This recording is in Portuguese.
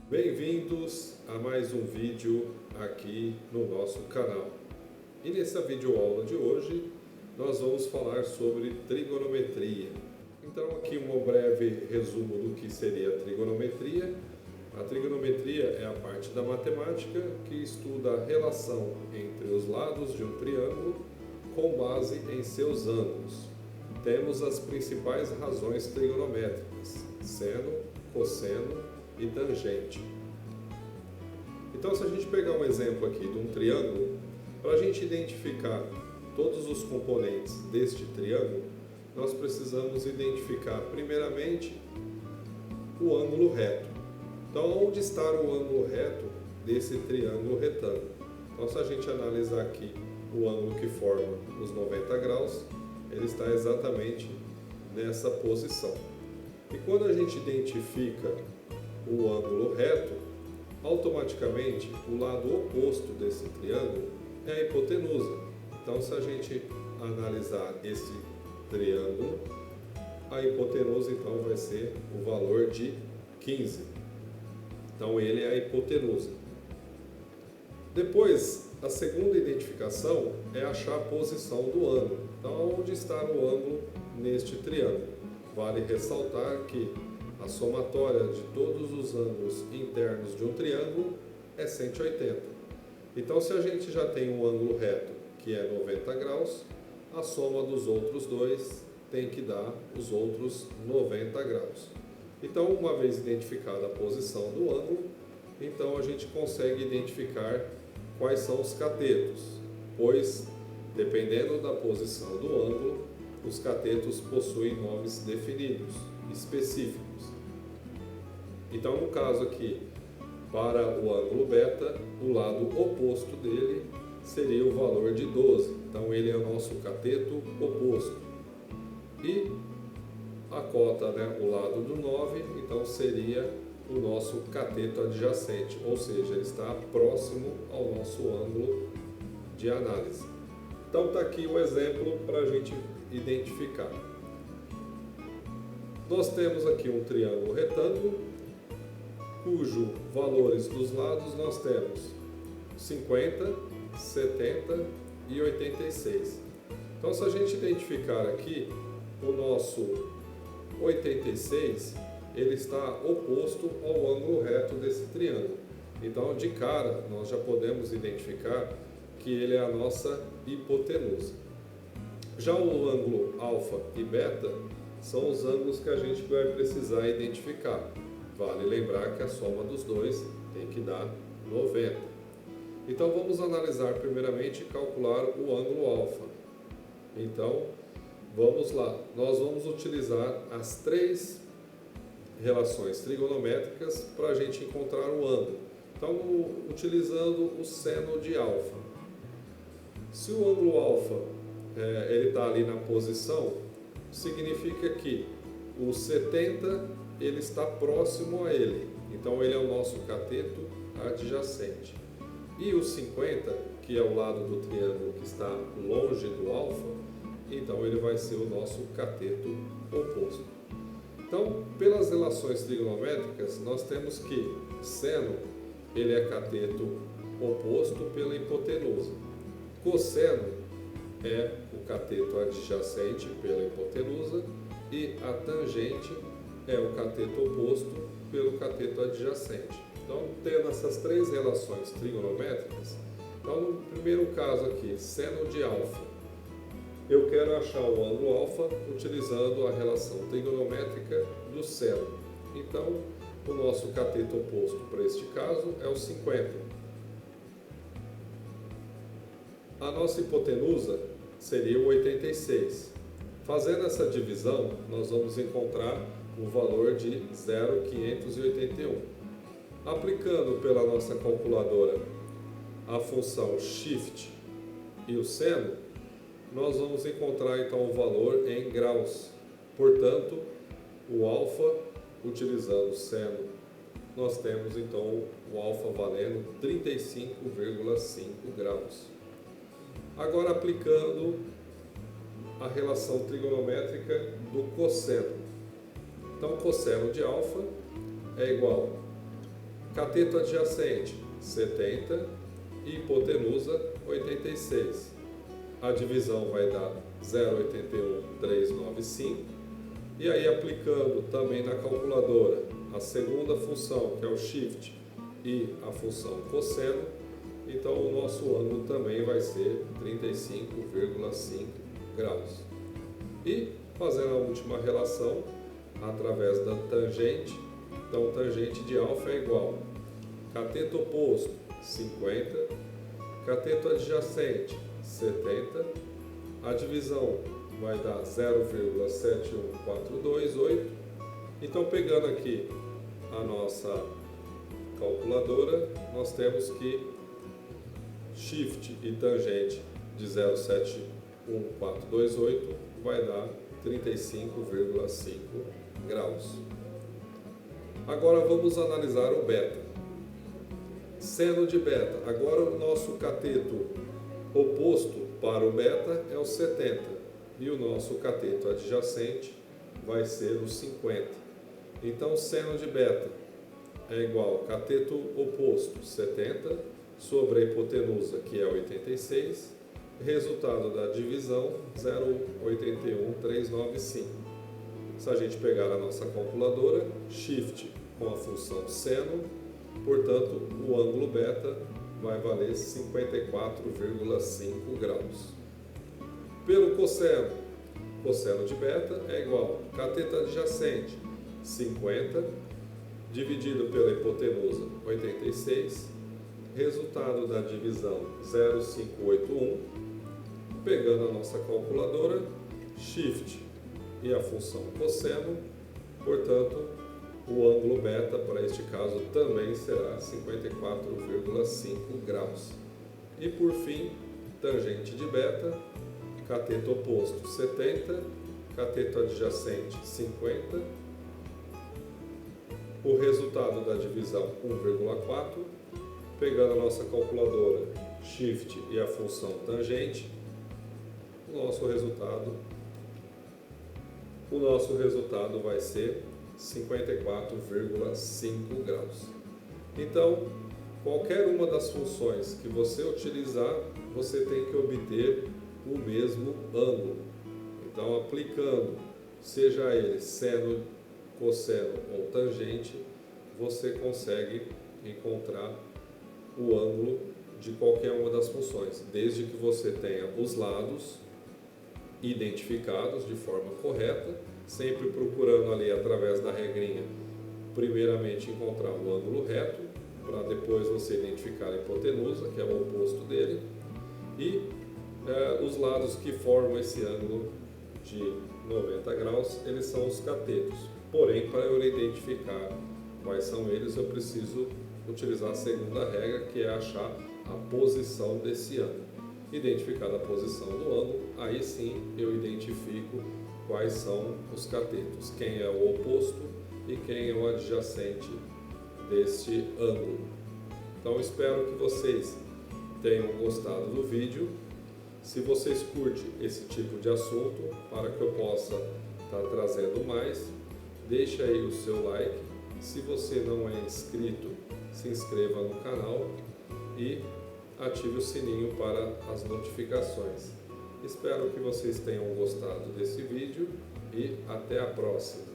Bem-vindos a mais um vídeo aqui no nosso canal. E nessa videoaula de hoje nós vamos falar sobre trigonometria. Então aqui um breve resumo do que seria a trigonometria. A trigonometria é a parte da matemática que estuda a relação entre os lados de um triângulo com base em seus ângulos. Temos as principais razões trigonométricas: seno, cosseno e tangente. Então, se a gente pegar um exemplo aqui de um triângulo, para a gente identificar todos os componentes deste triângulo, nós precisamos identificar primeiramente o ângulo reto. Então, onde está o ângulo reto desse triângulo retângulo? Então, se a gente analisar aqui o ângulo que forma os 90 graus, ele está exatamente nessa posição. E quando a gente identifica o ângulo reto, automaticamente o lado oposto desse triângulo é a hipotenusa. Então, se a gente analisar esse triângulo, a hipotenusa então vai ser o valor de 15. Então, ele é a hipotenusa. Depois, a segunda identificação é achar a posição do ângulo. Então, onde está o ângulo neste triângulo? Vale ressaltar que a somatória de todos os ângulos internos de um triângulo é 180. Então, se a gente já tem um ângulo reto que é 90 graus, a soma dos outros dois tem que dar os outros 90 graus. Então, uma vez identificada a posição do ângulo, então a gente consegue identificar quais são os catetos, pois, dependendo da posição do ângulo, os catetos possuem nomes definidos, específicos. Então, no caso aqui, para o ângulo beta, o lado oposto dele seria o valor de 12. Então, ele é o nosso cateto oposto. E a cota, o lado do 9, então seria o nosso cateto adjacente, ou seja, ele está próximo ao nosso ângulo de análise. Então, está aqui o exemplo para a gente identificar. Nós temos aqui um triângulo retângulo, cujo valores dos lados nós temos 50, 70 e 86. Então, se a gente identificar aqui o nosso 86, ele está oposto ao ângulo reto desse triângulo. Então, de cara, nós já podemos identificar que ele é a nossa hipotenusa. Já o ângulo alfa e beta são os ângulos que a gente vai precisar identificar. Vale lembrar que a soma dos dois tem que dar 90. Então, vamos analisar primeiramente e calcular o ângulo alfa. Então, vamos lá. Nós vamos utilizar as três relações trigonométricas para a gente encontrar o ângulo. Então, utilizando o seno de alfa. Se o ângulo alfa ele está ali na posição, significa que o 70 ele está próximo a ele. Então, ele é o nosso cateto adjacente. E o 50, que é o lado do triângulo que está longe do alfa, então ele vai ser o nosso cateto oposto. Então, pelas relações trigonométricas, nós temos que seno ele é cateto oposto pela hipotenusa. Cosseno é o cateto adjacente pela hipotenusa e a tangente é o cateto oposto pelo cateto adjacente. Então, tendo essas três relações trigonométricas, então no primeiro caso aqui, seno de alfa, eu quero achar o ângulo alfa utilizando a relação trigonométrica do seno. Então, o nosso cateto oposto para este caso é o 50. A nossa hipotenusa seria o 86. Fazendo essa divisão, nós vamos encontrar o valor de 0,581. Aplicando pela nossa calculadora a função shift e o seno, nós vamos encontrar então o valor em graus. Portanto, o alfa, utilizando o seno, nós temos então o alfa valendo 35,5 graus. Agora, aplicando a relação trigonométrica do cosseno. Então, cosseno de alfa é igual Cateto adjacente 70 e hipotenusa 86. A divisão vai dar 0,81395. E aí, aplicando também na calculadora a segunda função, que é o shift, e a função cosseno, então o nosso ângulo também vai ser 35,5 graus. E fazendo a última relação através da tangente, então tangente de alfa é igual cateto oposto 50, cateto adjacente 70, a divisão vai dar 0,71428. Então, pegando aqui a nossa calculadora, nós temos que shift e tangente de 0,71428 vai dar 35,5 graus. Agora vamos analisar o beta. Seno de beta. Agora o nosso cateto oposto para o beta é o 70 e o nosso cateto adjacente vai ser o 50. Então, seno de beta é igual cateto oposto 70 sobre a hipotenusa, que é 86, resultado da divisão 0,81395. Se a gente pegar a nossa calculadora, shift com a função seno, portanto, o ângulo beta vai valer 54,5 graus. Pelo cosseno, cosseno de beta é igual cateto adjacente 50 dividido pela hipotenusa 86, resultado da divisão 0,581. Pegando a nossa calculadora, shift e a função cosseno, portanto, o ângulo beta para este caso também será 54,5 graus. E por fim, tangente de beta, cateto oposto 70, cateto adjacente 50, o resultado da divisão 1,4, pegando a nossa calculadora, shift e a função tangente, o nosso resultado vai ser 54,5 graus. Então, qualquer uma das funções que você utilizar, você tem que obter o mesmo ângulo. Então, aplicando, seja ele seno, cosseno ou tangente, você consegue encontrar o ângulo de qualquer uma das funções, desde que você tenha os lados identificados de forma correta, sempre procurando ali através da regrinha, primeiramente encontrar o ângulo reto, para depois você identificar a hipotenusa, que é o oposto dele, e os lados que formam esse ângulo de 90 graus, eles são os catetos. Porém, para eu identificar quais são eles, eu preciso utilizar a segunda regra, que é achar a posição desse ângulo. Identificada a posição do ângulo, aí sim eu identifico quais são os catetos, quem é o oposto e quem é o adjacente deste ângulo. Então, espero que vocês tenham gostado do vídeo. Se vocês curtem esse tipo de assunto, para que eu possa estar trazendo mais, deixe aí o seu like. Se você não é inscrito, se inscreva no canal e ative o sininho para as notificações. Espero que vocês tenham gostado desse vídeo e até a próxima.